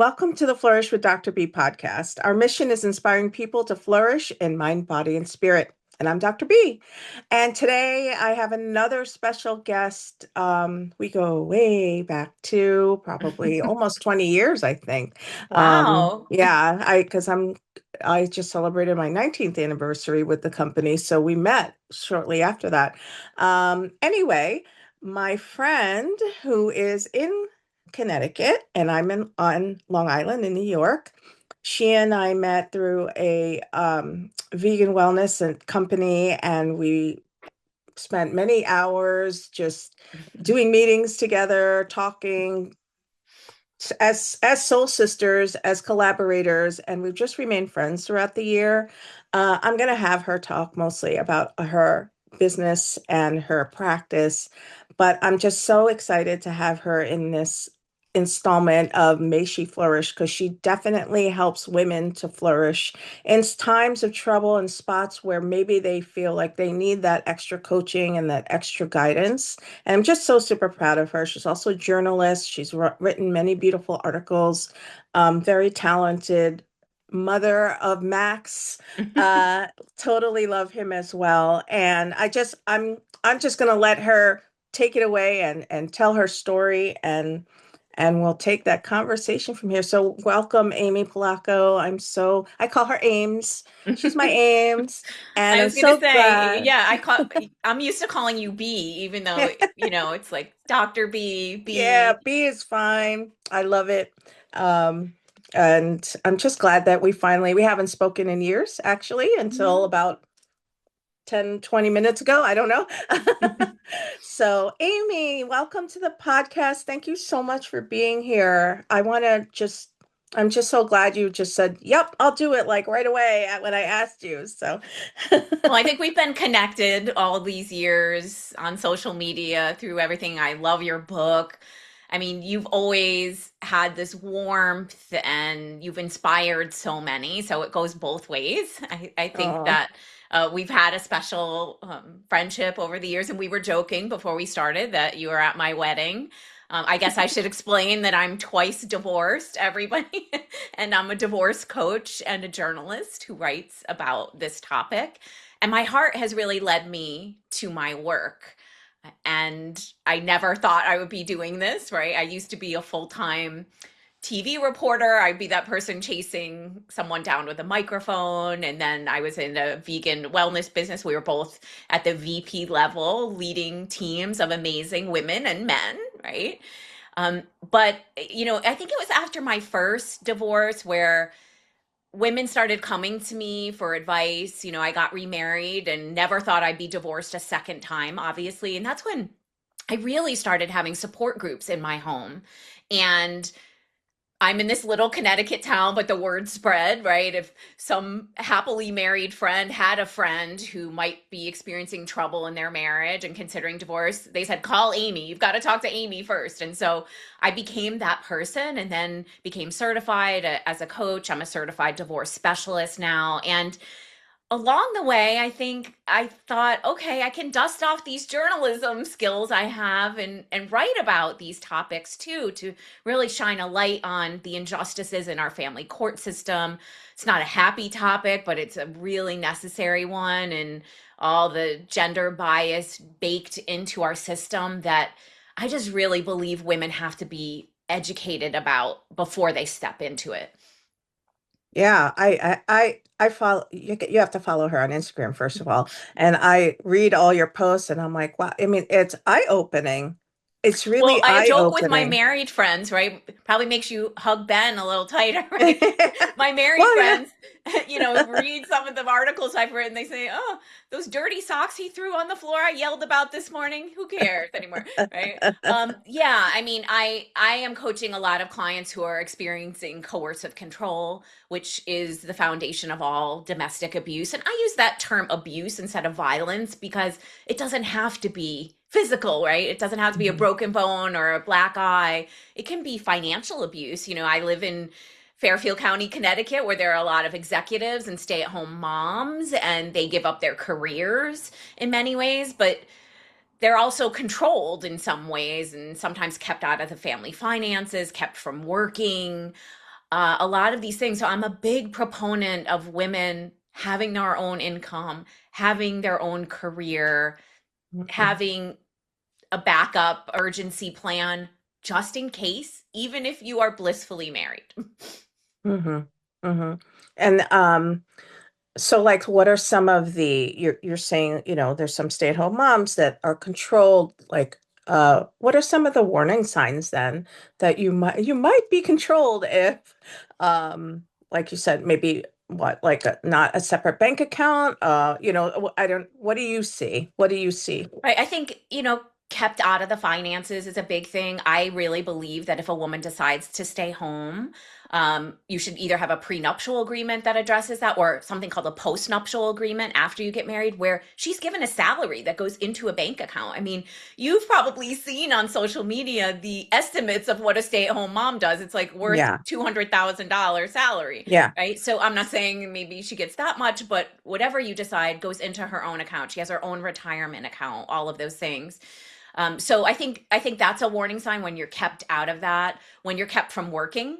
Welcome to the Flourish with Dr. B podcast. Our mission is inspiring people to flourish in mind, body, and spirit. And I'm Dr. B. And today I have another special guest. We go way back to probably almost 20 years, I think. Wow. Yeah, I just celebrated my 19th anniversary with the company, so we met shortly after that. Anyway, my friend who is in Connecticut, and on Long Island in New York. She and I met through a vegan wellness and company, and we spent many hours just doing meetings together, talking as soul sisters, as collaborators, and we've just remained friends throughout the year. I'm going to have her talk mostly about her business and her practice, but I'm just so excited to have her in this installment of May She Flourish because she definitely helps women to flourish in times of trouble and spots where maybe they feel like they need that extra coaching and that extra guidance. And I'm just so super proud of her. She's also a journalist. She's written many beautiful articles, very talented mother of Max. Uh, totally love him as well. And I'm just gonna let her take it away and tell her story and we'll take that conversation from here. So welcome, Amy Polacko. I call her Ames. She's my Ames, and I I'm was gonna so say, glad. yeah, I'm used to calling you B, even though, it's like Dr. B, Yeah, B. B is fine. I love it. Um, and I'm just glad that we haven't spoken in years, actually, until Mhm. about 10, 20 minutes ago. I don't know. So, Amy, welcome to the podcast. Thank you so much for being here. I'm just so glad you just said, yep, I'll do it like right away when I asked you. So, Well, I think we've been connected all these years on social media through everything. I love your book. I mean, you've always had this warmth and you've inspired so many. So it goes both ways. I think oh, that we've had a special friendship over the years. And we were joking before we started that you were at my wedding. I guess I should explain that I'm twice divorced, everybody. And I'm a divorce coach and a journalist who writes about this topic. And my heart has really led me to my work. And I never thought I would be doing this, right? I used to be a full time TV reporter. I'd be that person chasing someone down with a microphone. And then I was in a vegan wellness business. We were both at the VP level, leading teams of amazing women and men, right? But, I think it was after my first divorce where women started coming to me for advice. I got remarried and never thought I'd be divorced a second time, obviously. And that's when I really started having support groups in my home. And I'm in this little Connecticut town, but the word spread, right? If some happily married friend had a friend who might be experiencing trouble in their marriage and considering divorce, they said, call Amy. You've got to talk to Amy first. And so I became that person and then became certified as a coach. I'm a certified divorce specialist now. And along the way, I think I thought, okay, I can dust off these journalism skills I have and write about these topics too, to really shine a light on the injustices in our family court system. It's not a happy topic, but it's a really necessary one, and all the gender bias baked into our system that I just really believe women have to be educated about before they step into it. yeah, I follow you have to follow her on Instagram, first of all. And I read all your posts and I'm like, wow, I mean, it's eye-opening. It's Well, really I joke with my eye-opening. married friends, right? Probably makes you hug Ben a little tighter, right? My married Well, yeah. friends, read some of the articles I've written. They say, "Oh, those dirty socks he threw on the floor I yelled about this morning. Who cares anymore?" Right? Yeah, I mean, I am coaching a lot of clients who are experiencing coercive control, which is the foundation of all domestic abuse. And I use that term abuse instead of violence because it doesn't have to be physical, right? It doesn't have to be a Mhm. broken bone or a black eye. It can be financial abuse. I live in Fairfield County, Connecticut, where there are a lot of executives and stay at home moms, and they give up their careers in many ways, but they're also controlled in some ways and sometimes kept out of the family finances, kept from working. a lot of these things. So I'm a big proponent of women having their own income, having their own career, Mhm. having a backup urgency plan just in case, even if you are blissfully married. Mhm. Mhm. And so like what are some of the you're saying, there's some stay-at-home moms that are controlled, like what are some of the warning signs then that you might be controlled if like you said, maybe what, like not a separate bank account, I don't, what do you see? What do you see? Right. I think, kept out of the finances is a big thing. I really believe that if a woman decides to stay home, you should either have a prenuptial agreement that addresses that or something called a postnuptial agreement after you get married, where she's given a salary that goes into a bank account. I mean, you've probably seen on social media the estimates of what a stay-at-home mom does. It's like worth Yeah. $200,000 salary. Yeah. Right. So I'm not saying maybe she gets that much, but whatever you decide goes into her own account. She has her own retirement account, all of those things. So I think that's a warning sign when you're kept out of that, when you're kept from working.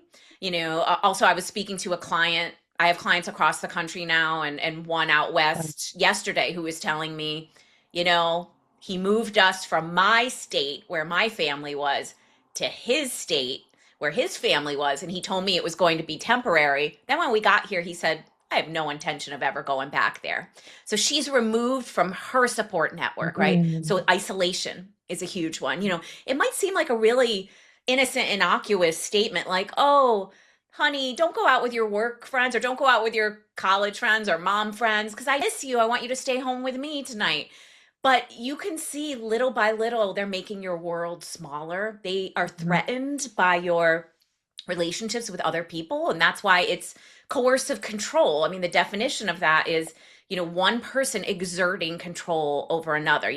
Also I was speaking to a client. I have clients across the country now, and one out west yesterday who was telling me, you know, he moved us from my state where my family was to his state where his family was, and he told me it was going to be temporary. Then when we got here, he said, I have no intention of ever going back there. So she's removed from her support network, right? So Mm. isolation is a huge one. It might seem like a really innocent, innocuous statement like, oh, honey, don't go out with your work friends or don't go out with your college friends or mom friends because I miss you. I want you to stay home with me tonight. But you can see little by little, they're making your world smaller. They are Mhm. threatened by your relationships with other people. And that's why it's coercive control. I mean, the definition of that is, one person exerting control over another,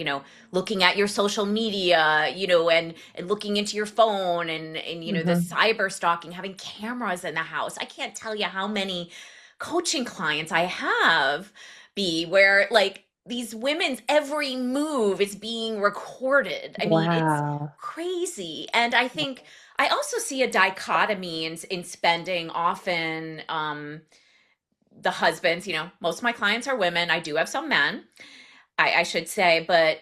looking at your social media, and looking into your phone and the Mhm. cyber stalking, having cameras in the house. I can't tell you how many coaching clients I have be where like these women's every move is being recorded. I mean, it's Wow. crazy. And I think I also see a dichotomy in spending often. The husbands, most of my clients are women. I do have some men, I should say, but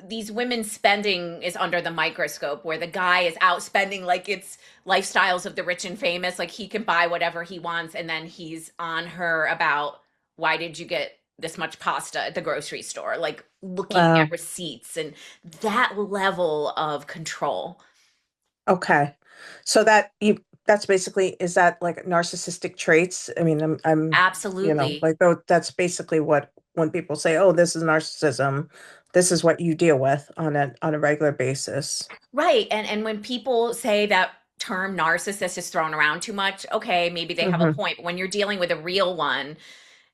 these women's spending is under the microscope where the guy is out spending like it's lifestyles of the rich and famous, like he can buy whatever he wants, and then he's on her about why did you get this much pasta at the grocery store, like looking at Wow. receipts and that level of control. Okay. So that's basically, is that like narcissistic traits? I mean, Absolutely. like though that's basically what, when people say, "Oh, this is narcissism," this is what you deal with on a regular basis. Right. And when people say that term narcissist is thrown around too much, okay, maybe they have a Hmm. point. But when you're dealing with a real one,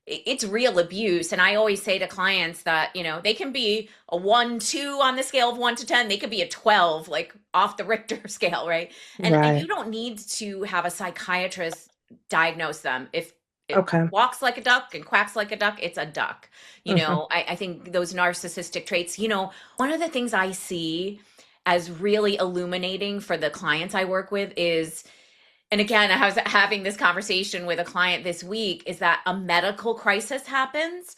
it's real abuse. And I always say to clients that, they can be a 1, 2 on the scale of 1 to 10. They could be a 12, like off the Richter scale, right? And you Right. don't need to have a psychiatrist diagnose them. If it Okay. walks like a duck and quacks like a duck, it's a duck. Hmm. I think those narcissistic traits, one of the things I see as really illuminating for the clients I work with is, and again, I was having this conversation with a client this week, is that a medical crisis happens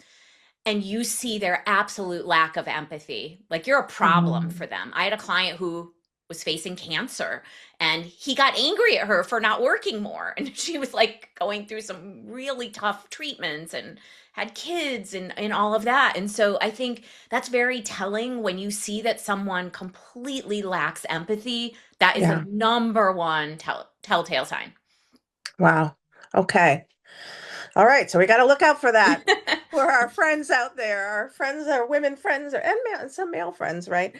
and you see their absolute lack of empathy. Like you're a problem Hmm. for them. I had a client who was facing cancer and he got angry at her for not working more. And she was like going through some really tough treatments and had kids and all of that. And so I think that's very telling when you see that someone completely lacks empathy. That is the Yeah. number one telltale sign. Wow. Okay. All right, so we got to look out for that. For our friends out there, our friends, our women friends, and some male friends, right?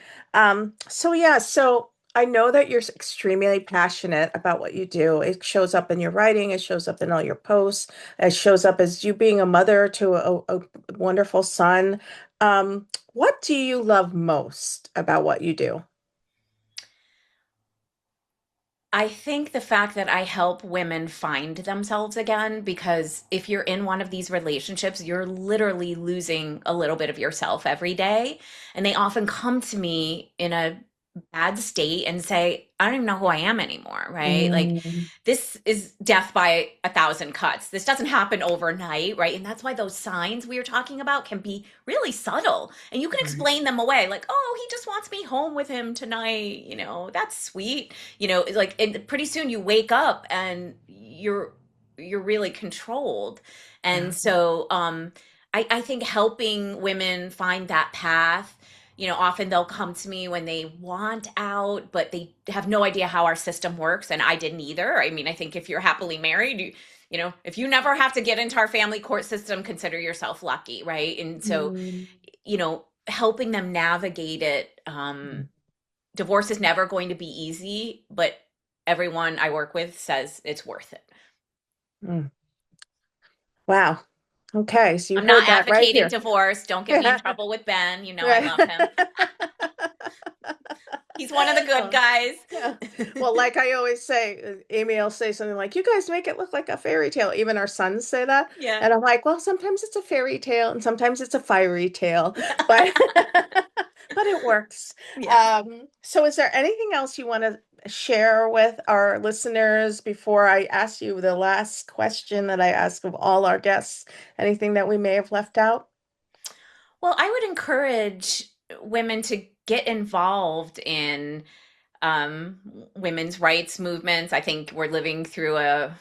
So yeah, so I know that you're extremely passionate about what you do. It shows up in your writing, it shows up in all your posts, it shows up as you being a mother to a wonderful son. What do you love most about what you do? I think the fact that I help women find themselves again, because if you're in one of these relationships, you're literally losing a little bit of yourself every day. And they often come to me in a bad state and say, I don't even know who I am anymore, right? Like, Mm, this is death by a thousand cuts. This doesn't happen overnight, right? And that's why those signs we were talking about can be really subtle. And you can right. explain them away, like, oh, he just wants me home with him tonight. That's sweet. Like, and pretty soon you wake up and you're really controlled. And Yeah. so I think helping women find that path, often they'll come to me when they want out, but they have no idea how our system works. And I didn't either. I mean, I think if you're happily married, if you never have to get into our family court system, consider yourself lucky, right? And so, Mm, helping them navigate it. Divorce is never going to be easy, but everyone I work with says it's worth it. mm. Wow. Okay, so you I'm not heard that right advocating here. divorce. Don't get me in Yeah. trouble with Ben. I Right. love him. He's one of the good Oh, guys. yeah. Well, like I always say, Amy will say something like, "You guys make it look like a fairy tale." Even our sons say that. Yeah. And I'm like, "Well, sometimes it's a fairy tale and sometimes it's a fiery tale, but but it works." Yeah. So is there anything else you want to share with our listeners before I ask you the last question that I ask of all our guests? Anything that we may have left out? Well, I would encourage women to get involved in um, women's rights movements. I think we're living through a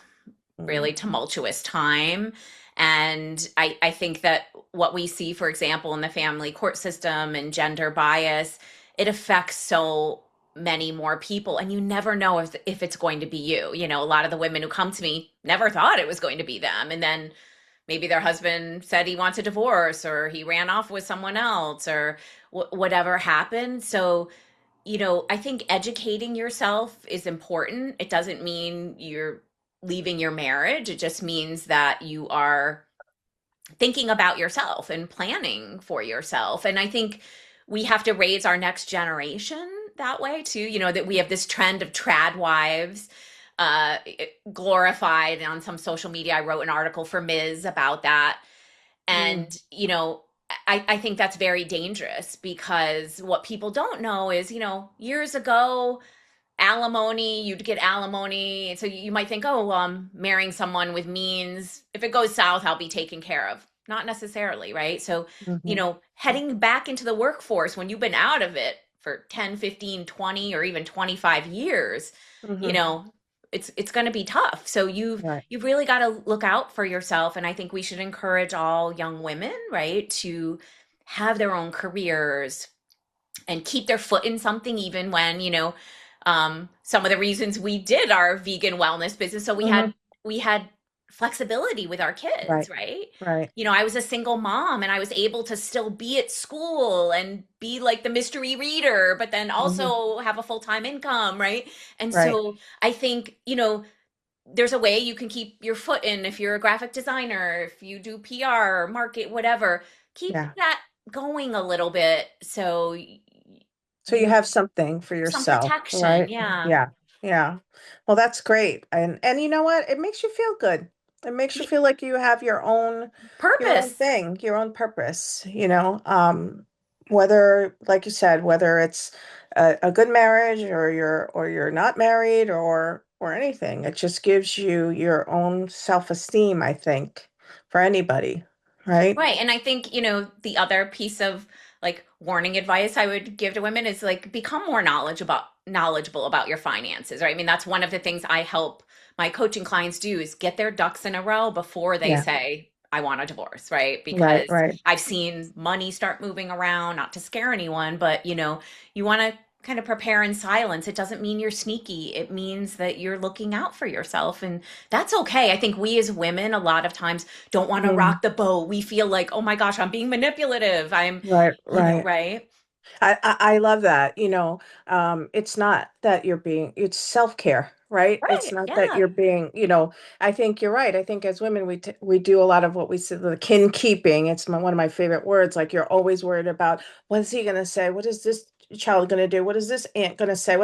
Mm, really tumultuous time. And I think that what we see, for example, in the family court system and gender bias, it affects so many more people. And you never know if it's going to be you. A lot of the women who come to me never thought it was going to be them. And then maybe their husband said he wants a divorce or he ran off with someone else or whatever happened. So, I think educating yourself is important. It doesn't mean you're leaving your marriage. It just means that you are thinking about yourself and planning for yourself. And I think we have to raise our next generation that way too. That we have this trend of trad wives uh glorified on some social media. I wrote an article for Ms. about that. mm, And, I think that's very dangerous because what people don't know is, years ago, alimony, you'd get alimony. So you might think, oh, well, I'm marrying someone with means. If it goes south, I'll be taken care of. Not necessarily, right? So, mhm, heading back into the workforce when you've been out of it for 10, 15, 20, or even 25 years, you mhm. know, it's going to be tough. So Right. you've really got to look out for yourself. And I think we should encourage all young women, right, to have their own careers and keep their foot in something even when, some of the reasons we did our vegan wellness business. So Mhm. we had flexibility with our kids, Right. right? Right. I was a single mom and I was able to still be at school and be like the mystery reader, but then Mhm. also have a full-time income, right? And Right. so I think, there's a way you can keep your foot in if you're a graphic designer, if you do PR, market, whatever. Keep Yeah. that going a little bit so So you you have something for have some yourself, protection. right? Yeah. Yeah. Yeah. Well, that's great. And you know what? It makes you feel good. It makes you Y- feel like you have your own Purpose. thing, your own purpose, whether, like you said, whether it's a good marriage or you're not married or anything. It just gives you your own self-esteem, I think, for anybody, right? Right. And I think, the other piece of like warning advice I would give to women is like become more knowledgeable about your finances, right? I mean, that's one of the things I help my coaching clients do is get their ducks in a row before they Yeah. say, I want a divorce, right? Right, Because right. I've seen money start moving around, not to scare anyone, but you want to kind of prepare in silence. It doesn't mean you're sneaky. It means that you're looking out for yourself. And that's okay. I think we as women, a lot of times, don't want to Mm, rock the boat. We feel like, oh my gosh, I'm being manipulative. I'm, right, right. right? I love that. It's not that it's self-care, right? It's Right. not that Yeah. you're I think you're right. I think as women, we do a lot of what we say, the kin keeping. It's one of my favorite words. Like you're always worried about what is he going to say? What is this child going to do? What is this aunt going to say?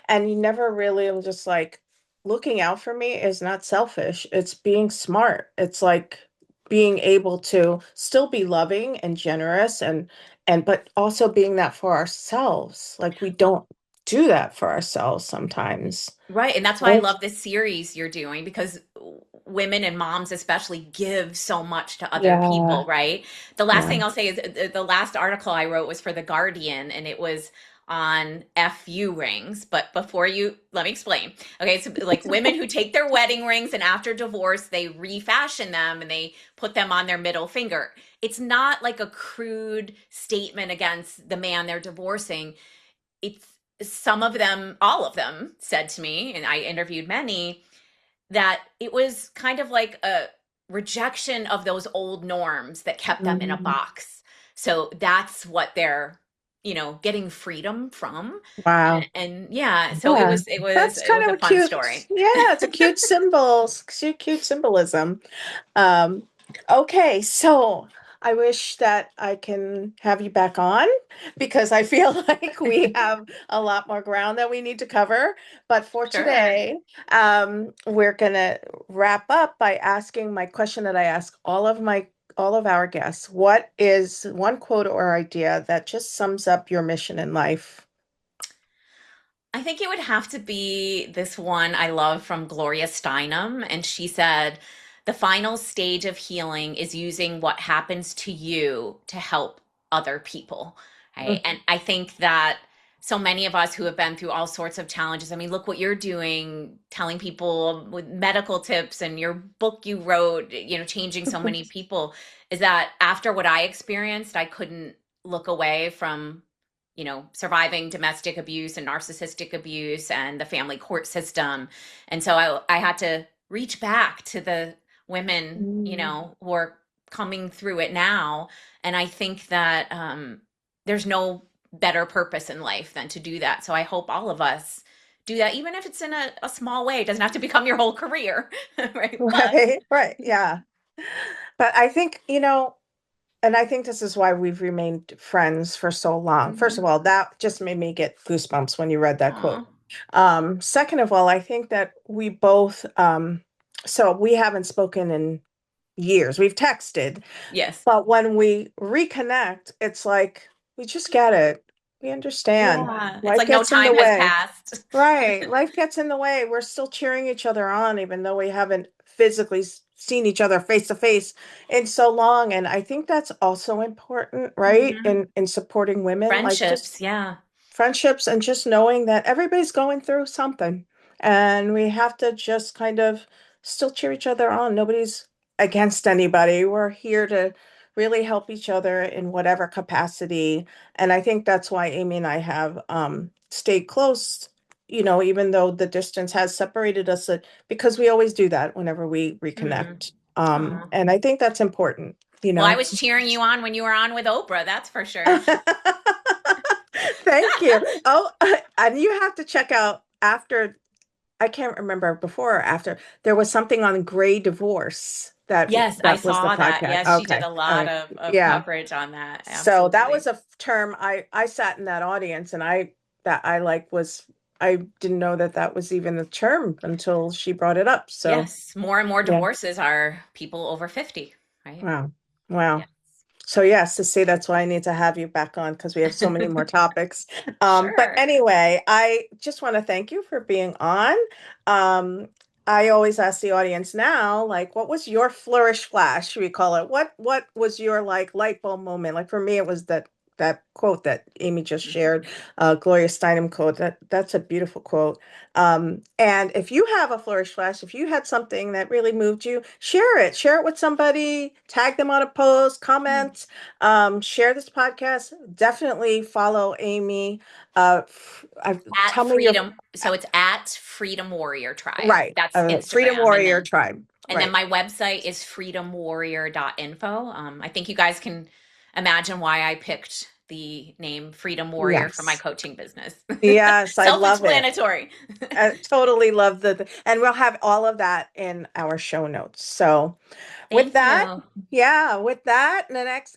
And you never really are just like looking out for me is not selfish. It's being smart. It's like being able to still be loving and generous and but also being that for ourselves. Like we don't. do that for ourselves sometimes. Right. And that's why I Right? love this series you're doing because women and moms especially give so much to other Yeah, people, right? The last yeah. thing I'll say is the last article I wrote was for The Guardian and it was on FU rings. But before you, let me explain. Okay. So, like women who take their wedding rings and after divorce, they refashion them and they put them on their middle finger. It's not like a crude statement against the man they're divorcing. It's some of them, all of them said to me, and I interviewed many, that it was kind of like a rejection of those old norms that kept them in a Mm, box. So that's what they're, getting freedom from. wow. And yeah, so it Yeah. was it was That's it kind was of a a fun cute, story. yeah, it's a cute symbol, cute symbolism. Um, okay, so I wish that I can have you back on because I feel like we have a lot more ground that we need to cover. But for Sure. today, we're gonna wrap up by asking my question that I ask all of our guests. What is one quote or idea that just sums up your mission in life? I think it would have to be this one I love from Gloria Steinem. And she said, the final stage of healing is using what happens to you to help other people. Right. And I think that so many of us who have been through all sorts of challenges, I mean, look what you're doing, telling people with medical tips and your book you wrote, changing so many people, is that after what I experienced, I couldn't look away from surviving domestic abuse and narcissistic abuse and the family court system. And so I had to reach back to the women, Mm. who are coming through it now. And I think that there's no better purpose in life than to do that. So I hope all of us do that, even if it's in a small way. It doesn't have to become your whole career, right? But Right, right, yeah. But I think, and I think this is why we've remained friends for so long. First of Mhm. all, that just made me get goosebumps when you read that quote. Aw. Second of all, I think that we both, so we haven't spoken in years. We've texted, Yes. but when we reconnect, it's like we just get it. We understand. Yeah. It's Life like no gets in the time has way. passed. Right. Life gets in the way. We're still cheering each other on, even though we haven't physically seen each other face to face in so long. And I think that's also important, right? Mhm. In supporting women, like just Friendships, yeah. friendships and just knowing that everybody's going through something and we have to just kind of still cheer each other on. Nobody's against anybody. We're here to really help each other in whatever capacity. And I think that's why Amy and I have stayed close, even though the distance has separated us, because we always do that whenever we Hmm. reconnect. Aw. And I think that's important, you Well, I know. was cheering you on when you were on with Oprah, that's for sure. Thank you. Oh, and you have to check out after, I can't remember before or after, there was something on gray divorce Yes, I that was the saw that. podcast. Yes, she did Okay. a All lot right. of Yeah. coverage on that. So that was Absolutely. a term I sat in that audience and I like was I didn't know that that was even a term until she brought it up. So, Yes, more and more yeah. divorces are people over 50, right? Wow. Wow. Yes. So yes, to say that's why I need to have you back on because we have so many more topics. But Sure. anyway, I just want to thank you for being on. Um, I always ask the audience now, like, what was your flourish flash, should we call it? What was your like light bulb moment? Like for me, it was that quote that Amy just shared, Gloria Steinem quote. That's a beautiful quote. And if you have a flourish flash, if you had something that really moved you, share it. Share it with somebody, tag them on a post, Mhm. comment, share this podcast. Definitely follow Amy. At Tell me your Freedom, so it's at Freedom Warrior Tribe. right. That's Freedom Instagram. And Warrior then Tribe. And then Right. my website is freedomwarrior.info. I think you guys can imagine why I picked the name Freedom Warrior for my Yes. coaching business. Yes, I love it. Self-explanatory. I totally love and we'll have all of that in our show notes. So with Thank that, you. yeah, with that,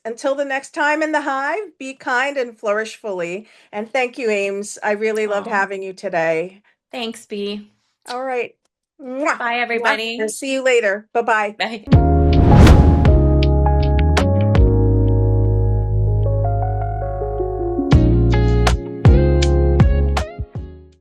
until the next time in the hive, be kind and flourish fully. And thank you, Ames. I really loved Oh, having you today. thanks, B. All right. Mwah, Bye, mwah. And everybody. see you later. Bye-bye. Bye.